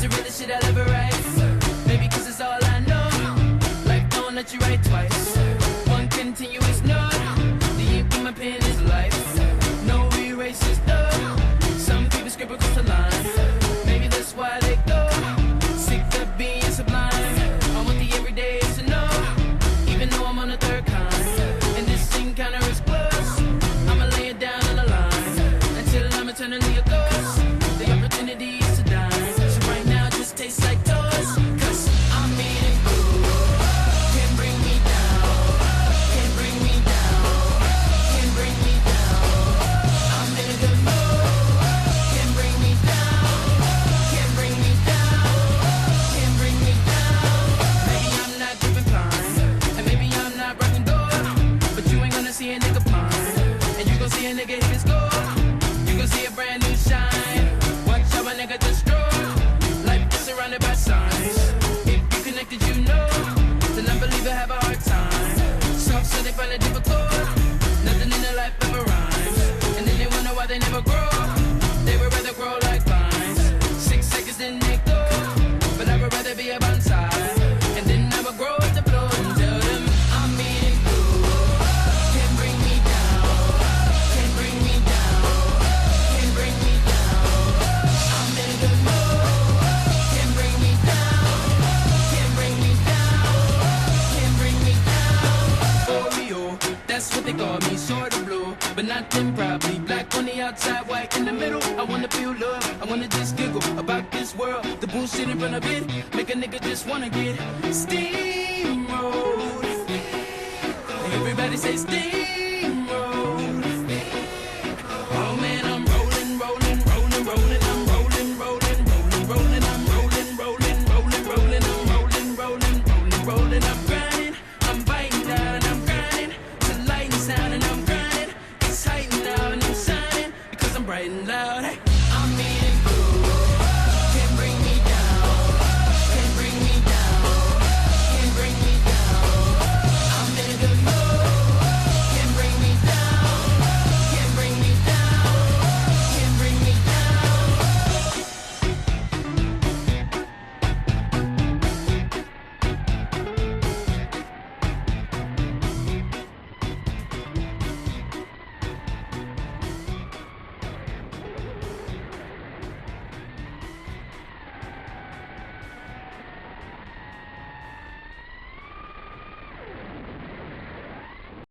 The realest shit I'll ever write. Maybe cause it's all I know. Life don't let you write twice. One continuous note. The ink in my pen is life. No erases though. Some people scribble across the line. Maybe that's why they go. Sick of being sublime. I want the everydays to know. Even though I'm on the third kind. And this thing kinda is close. I'ma lay it down on the line. Until I'm eternally a ghost. The opportunity is to die. Tastes like toys, cause I'm eating food. Can't bring me down, can't bring me down, can't bring me down. I'm in a good mood. Can't bring me down, can't bring me down, can't bring me down. Maybe I'm not driven blind, and maybe I'm not rocking gold, but you ain't gonna see a nigga pine, and you gon' see a nigga hit his goal. You gon' see a brand new shine. Watch how a nigga destroy. Surrounded by signs. If you connected, you know. Then I believe I have a hard time. Soft, so they find it difficult. Nothing in their life ever rhymes. And then they wonder why they never grow. They would rather grow like vines. 6 seconds, then they go. But I would rather be a bonsai. And then I would grow at the floor and tell them I'm eating food. Can't bring me down. Can't bring me down. Can't bring me down. I'm in a good mood. Awreeoh, that's what they call me, sort of blue, but not them probably. Black on the outside, white in the middle. I wanna feel love, I wanna just giggle about this world. The bullshit in front of it, make a nigga just wanna get steamrolled. Everybody say steam.